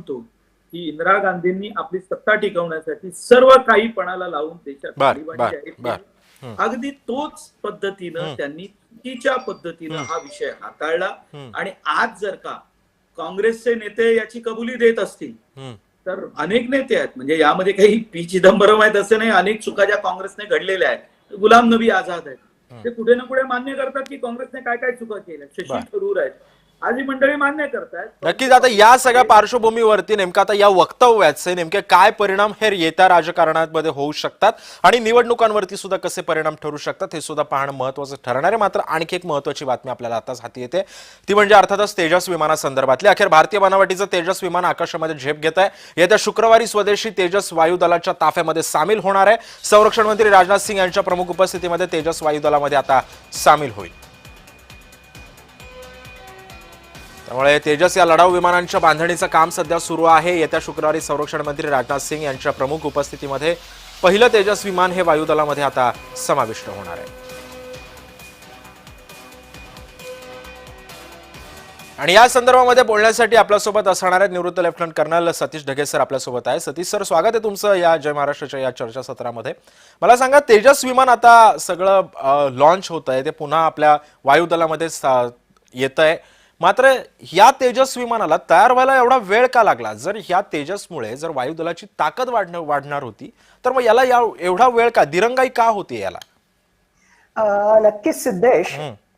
म्हणतो की इंदिरा गांधींनी आपली सत्ता टिकवण्यासाठी सर्व काही पणाला लावून देशात आणीबाणी जाहीर केली. अगदी तोच पद्धतीनं त्यांनी चुकीच्या पद्धतीनं हा विषय हाताळला. आणि आज जर का काँग्रेसचे नेते याची कबुली देत असतील तर अनेक नेते आहेत, म्हणजे यामध्ये काही पी चिदंबरम आहेत असं नाही, अनेक चुका ज्या काँग्रेसने घडलेल्या आहेत, गुलाम नबी आझाद आहेत, ते कुठे ना कुठे मान्य करतात की काँग्रेसने काय काय चुका केल्या. शशी थरूर आहेत, आज ही मंडळी मान्य करतायत. नक्कीच आता या सगळ्या पार्श्वभूमीवरती नेमका आता या वक्तव्याचे नेमके काय परिणाम हे येत्या राजकारणामध्ये होऊ शकतात आणि निवडणुकांवरती सुद्धा कसे परिणाम ठरू शकतात हे सुद्धा पाहणं महत्त्वाचं ठरणार आहे. मात्र आणखी एक महत्त्वाची बातमी आपल्याला आताच हाती येते, ती म्हणजे अर्थातच तेजस विमानासंदर्भातली. अखेर भारतीय बनावटीचं तेजस विमान आकाशामध्ये झेप घेत आहे. येत्या शुक्रवारी स्वदेशी तेजस वायुदलाच्या ताफ्यामध्ये सामील होणार आहे. संरक्षण मंत्री राजनाथ सिंह यांच्या प्रमुख उपस्थितीमध्ये तेजस वायुदलामध्ये आता सामील होईल. त्यामुळे तेजस या लढाऊ विमानांच्या बांधणीचं काम सध्या सुरू आहे. येत्या शुक्रवारी संरक्षण मंत्री राजनाथ सिंह यांच्या प्रमुख उपस्थितीमध्ये पहिलं तेजस विमान हे वायुदलामध्ये आता समाविष्ट होणार आहे. आणि या संदर्भामध्ये बोलण्यासाठी आपल्यासोबत असणार आहेत निवृत्त lieutenant colonel Satish Dhage sir आपल्यासोबत आहे. सतीश सर, स्वागत आहे तुमचं या जय महाराष्ट्राच्या या चर्चासत्रामध्ये. मला सांगा, तेजस विमान आता सगळं लॉन्च होत आहे, ते पुन्हा आपल्या वायुदलामध्ये येत आहे. मात्र या तेजस विमानाला तयार व्हायला एवढा वेळ का लागला? जर ह्या तेजसमुळे जर वायुदलाची ताकद वाढणार होती तर मग याला एवढा वेळ का, दिरंगाई का होती याला? नक्कीच सिद्धेश,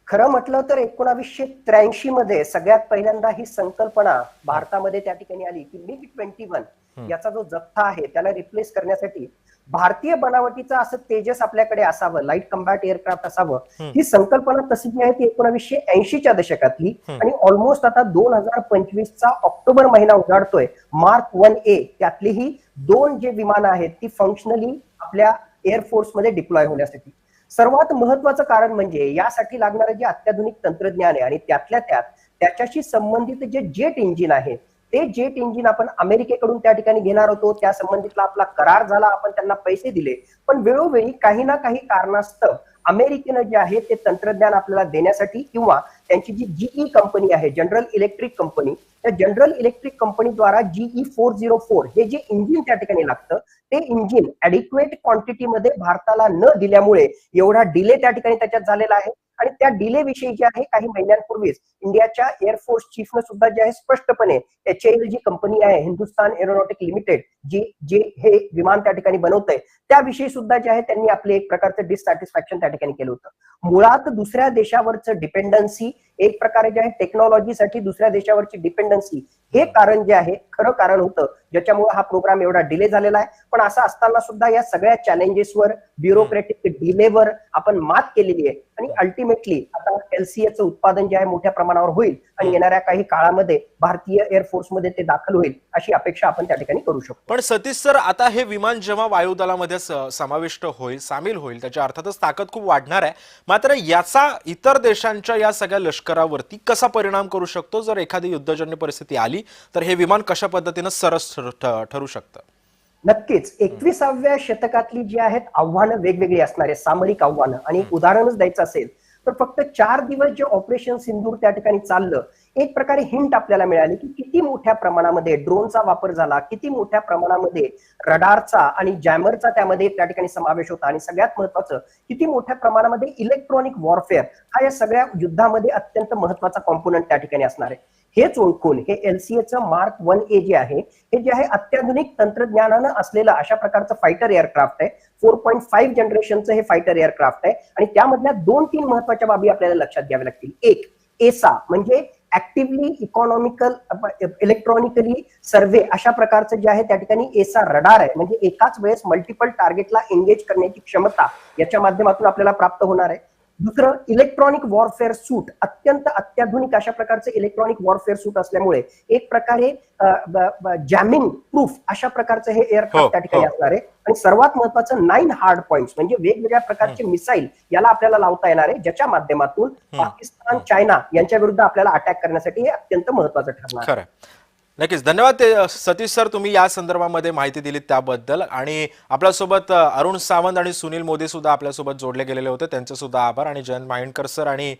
खरं म्हटलं तर 1983 मध्ये सगळ्यात पहिल्यांदा ही संकल्पना भारतामध्ये त्या ठिकाणी आली की MiG-21 याचा जो जथ्था आहे त्याला रिप्लेस करण्यासाठी भारतीय बनावटीचं असं तेजस आपल्याकडे असावं, लाईट कम्बॅट एअरक्राफ्ट असावं. ही संकल्पना तशी जी आहे ती 1980च्या दशकातली आणि ऑलमोस्ट आता 2025चा ऑक्टोबर महिना उजाडतोय. मार्क 1A त्यातली ही 2 जे विमानं आहेत ती फंक्शनली आपल्या एअरफोर्स मध्ये डिप्लॉय होण्यासाठी. सर्वात महत्वाचं कारण म्हणजे यासाठी लागणारं जे अत्याधुनिक तंत्रज्ञान आहे आणि त्यातल्या त्यात त्याच्याशी संबंधित जे जेट इंजिन आहे ते जेट इंजिन आपण अमेरिकेकडून त्या ठिकाणी घेणार होतो. त्या संबंधितला आपला करार झाला, आपण त्यांना पैसे दिले, पण वेळोवेळी काही ना काही कारणास्तव अमेरिकेनं जे आहे ते तंत्रज्ञान आपल्याला देण्यासाठी किंवा त्यांची जी GE कंपनी आहे, जनरल इलेक्ट्रिक कंपनी, त्या जनरल इलेक्ट्रिक कंपनीद्वारा GE 404 हे जे इंजिन त्या ठिकाणी लागतं ते इंजिन ऍडिक्वेट क्वांटिटीमध्ये भारताला न दिल्यामुळे एवढा डिले त्या ठिकाणी त्याच्यात झालेला आहे. आणि त्या डिले विषयी जे आहे काही महिन्यांपूर्वीच इंडियाच्या एअरफोर्स चीफनं सुद्धा जे आहे स्पष्टपणे HAL जी कंपनी आहे, हिंदुस्तान एरोनॉटिक लिमिटेड, जे हे विमान त्या ठिकाणी बनवतंय त्याविषयी सुद्धा जे आहे त्यांनी आपले एक प्रकारचं डिससॅटिस्फॅक्शन त्या ठिकाणी केलं होतं. मुळात दुसऱ्या देशावरचं डिपेंडन्सी, एक प्रकारे जे आहे टेक्नॉलॉजीसाठी दुसऱ्या देशावरची डिपेंडन्सी, हे कारण जे आहे खरं कारण होतं ज्याच्यामुळे हा प्रोग्राम एवढा डिले झालेला आहे. पण असं असताना सुद्धा या सगळ्या चॅलेंजेसवर, ब्युरोक्रेटिक डिलेवर आपण मात केलेली आहे आणि अल्टिमेटली आता LCAचं उत्पादन जे आहे मोठ्या प्रमाणावर होईल आणि येणाऱ्या काही काळामध्ये भारतीय एअरफोर्स मध्ये ते दाखल होईल अशी अपेक्षा आपण त्या ठिकाणी करू शकतो. पण सतीश सर, आता हे विमान जेव्हा वायुदलामध्ये समाविष्ट होईल, सामील होईल, त्याच्या अर्थातच ताकद खूप वाढणार आहे. मात्र याचा इतर देशांच्या या सगळ्या लष्करावरती कसा परिणाम करू शकतो? जर एखादी युद्धजन्य परिस्थिती आली तर हे विमान कशा पद्धतीने सरस ठरू शकतं? नक्कीच 21व्या शतकातली जी आहेत आव्हानं वेगवेगळी असणारे सामरिक आव्हानं, आणि उदाहरणच द्यायचं असेल तर फक्त 4 दिवस जे ऑपरेशन सिंदूर त्या ठिकाणी चाललं, एक प्रकारे हिंट आपल्याला मिळाली की किती मोठ्या प्रमाणामध्ये ड्रोनचा वापर झाला, किती मोठ्या प्रमाणामध्ये रडारचा आणि जॅमरचा त्यामध्ये त्या ठिकाणी समावेश होता, आणि सगळ्यात महत्वाचं किती मोठ्या प्रमाणामध्ये इलेक्ट्रॉनिक वॉरफेअर हा या सगळ्या युद्धामध्ये अत्यंत महत्वाचा कॉम्पोनंट त्या ठिकाणी असणार आहे. हेच ओळखून हे LCAचं मार्क 1A जे आहे हे जे आहे अत्याधुनिक तंत्रज्ञानानं असलेलं अशा प्रकारचं फायटर एअरक्राफ्ट आहे. 4.5 जनरेशनचं हे फायटर एअरक्राफ्ट आहे आणि त्यामधल्या 2-3 महत्वाच्या बाबी आपल्याला लक्षात घ्याव्या लागतील. एक, ESA म्हणजे ऍक्टिव्हली इकॉनॉमिकल इलेक्ट्रॉनिकली सर्व्हे अशा प्रकारचं जे आहे त्या ठिकाणी ESA रडार आहे, म्हणजे एकाच वेळेस मल्टिपल टार्गेटला एंगेज करण्याची क्षमता याच्या माध्यमातून आपल्याला प्राप्त होणार आहे. दुसरं, इलेक्ट्रॉनिक वॉरफेअर सूट, अत्यंत अत्याधुनिक अशा प्रकारचे इलेक्ट्रॉनिक वॉरफेअर सूट असल्यामुळे एक प्रकारे जॅमिंग प्रूफ अशा प्रकारचं हे एअरक्राफ्ट त्या ठिकाणी असणार आहे. आणि सर्वात महत्वाचं 9 हार्ड पॉइंट्स म्हणजे वेगवेगळ्या प्रकारचे मिसाईल याला आपल्याला लावता येणार आहे, ज्याच्या माध्यमातून पाकिस्तान, चायना यांच्या विरुद्ध आपल्याला अटॅक करण्यासाठी हे अत्यंत महत्वाचं ठरणार आहे. नक्कीच धन्यवाद सतीश सर, तुम्ही या संदर्भामध्ये माहिती दिलीत त्याबद्दल. आणि आपल्यासोबत अरुण सावंत आणि सुनील मोदी सुद्धा आपल्यासोबत जोडले गेलेले होते, त्यांचे सुद्धा आभार. आणि जयंत माहिंडकर सर आणि